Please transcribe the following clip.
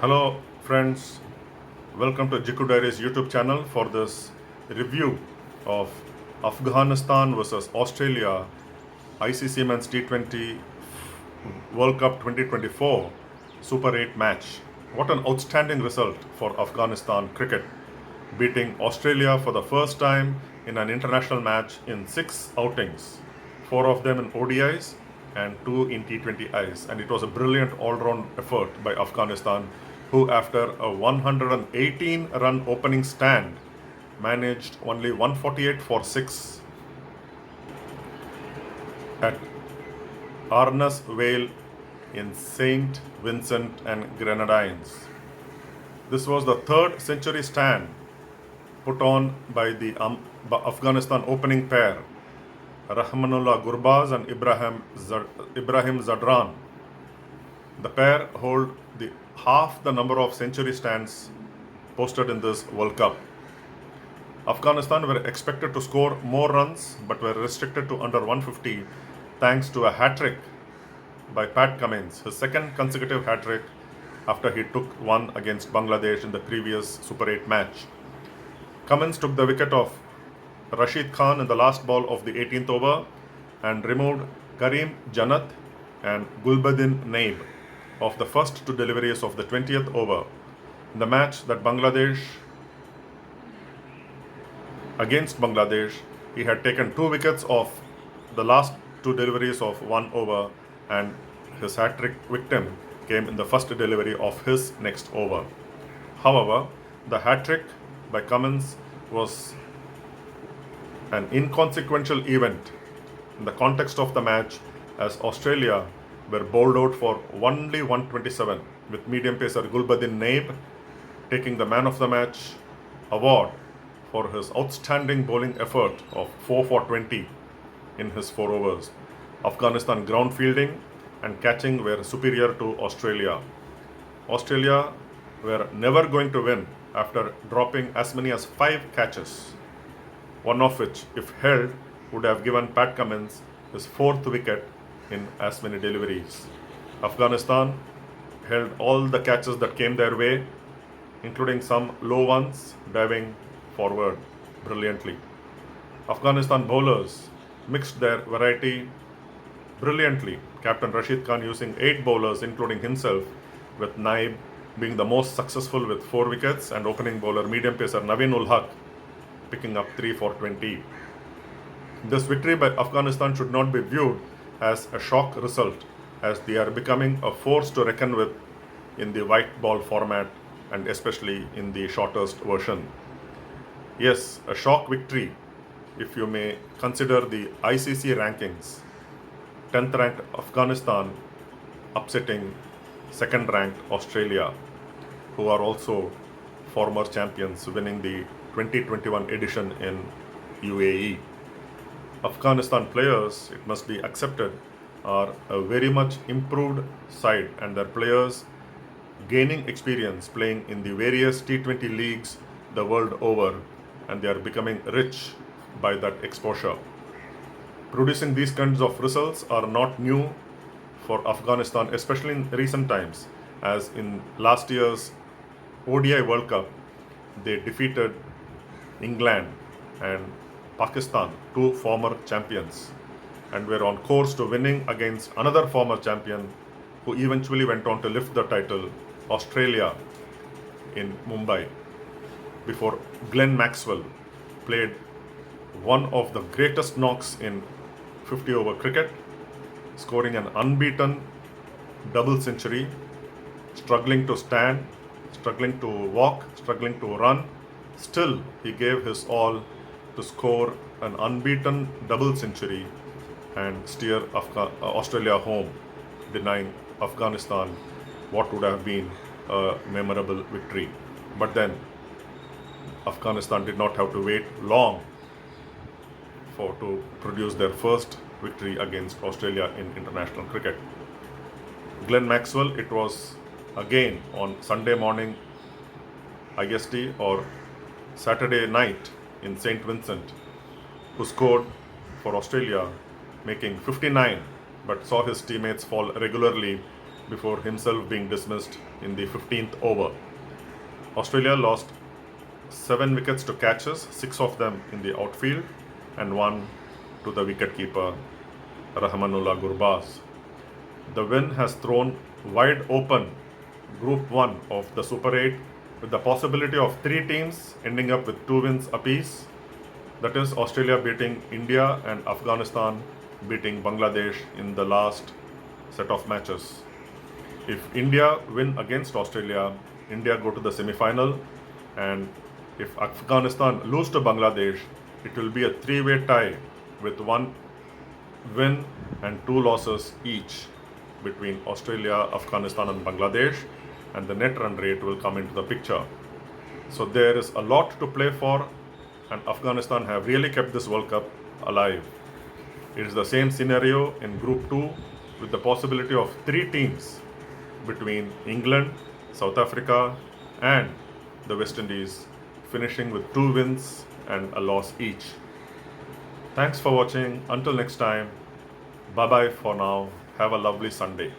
Hello friends, welcome to Jiku Diaries YouTube channel for this review of Afghanistan versus Australia ICC Men's T20 World Cup 2024 Super 8 match. What an outstanding result for Afghanistan cricket, beating Australia for the first time in an international match in 6 outings, 4 of them in ODIs and 2 in T20Is. And it was a brilliant all-round effort by Afghanistan, who after a 118-run opening stand managed only 148 for 6 at Arnas Vale in St Vincent and Grenadines. This was the third century stand put on by the Afghanistan opening pair, Rahmanullah Gurbaz and Ibrahim Zadran. The pair hold half the number of century stands posted in this World Cup. Afghanistan were expected to score more runs but were restricted to under 150 thanks to a hat-trick by Pat Cummins, his second consecutive hat-trick after he took one against Bangladesh in the previous Super 8 match. Cummins took the wicket of Rashid Khan in the last ball of the 18th over and removed Karim Janat and Gulbadin Naib of the first two deliveries of the 20th over. In the match against Bangladesh, he had taken 2 wickets off the last 2 deliveries of 1 over, and his hat-trick victim came in the first delivery of his next over. However, the hat-trick by Cummins was an inconsequential event in the context of the match, as Australia were bowled out for only 127, with medium pacer Gulbadin Naib taking the man of the match award for his outstanding bowling effort of 4 for 20 in his 4 overs. Afghanistan ground fielding and catching were superior to Australia. Australia were never going to win after dropping as many as 5 catches, one of which, if held, would have given Pat Cummins his 4th wicket in as many deliveries. Afghanistan held all the catches that came their way, including some low ones, diving forward brilliantly. Afghanistan bowlers mixed their variety brilliantly. Captain Rashid Khan using 8 bowlers, including himself, with Naib being the most successful with 4 wickets, and opening bowler medium pacer Naveen-ul-Haq picking up 3 for 20. This victory by Afghanistan should not be viewed as a shock result, as they are becoming a force to reckon with in the white ball format, and especially in the shortest version. Yes, a shock victory if you may consider the ICC rankings. 10th ranked Afghanistan upsetting 2nd ranked Australia, who are also former champions, winning the 2021 edition in UAE. Afghanistan players, it must be accepted, are a very much improved side, and their players gaining experience playing in the various T20 leagues the world over, and they are becoming rich by that exposure. Producing these kinds of results are not new for Afghanistan, especially in recent times, as in last year's ODI World Cup, they defeated England and Pakistan, 2 former champions, and were on course to winning against another former champion who eventually went on to lift the title, Australia, in Mumbai, before Glenn Maxwell played one of the greatest knocks in 50-over cricket, scoring an unbeaten double century, struggling to stand, struggling to walk, struggling to run. Still, he gave his all to score an unbeaten double century and steer Australia home, denying Afghanistan what would have been a memorable victory. But then, Afghanistan did not have to wait long to produce their first victory against Australia in international cricket. Glenn Maxwell, it was again on Sunday morning IST or Saturday night in St Vincent, who scored for Australia, making 59, but saw his teammates fall regularly before himself being dismissed in the 15th over. Australia lost 7 wickets to catches, 6 of them in the outfield and 1 to the wicketkeeper Rahmanullah Gurbaz. The win has thrown wide open Group 1 of the Super 8 with the possibility of 3 teams ending up with 2 wins apiece. That is Australia beating India and Afghanistan beating Bangladesh in the last set of matches. If India win against Australia, India go to the semi-final, and if Afghanistan lose to Bangladesh, it will be a 3-way tie with 1 win and 2 losses each between Australia, Afghanistan and Bangladesh, and the net run rate will come into the picture. So there is a lot to play for, and Afghanistan have really kept this World Cup alive. It is the same scenario in Group 2 with the possibility of 3 teams between England, South Africa and the West Indies finishing with 2 wins and a loss each. Thanks for watching. Until next time, bye bye for now. Have a lovely Sunday.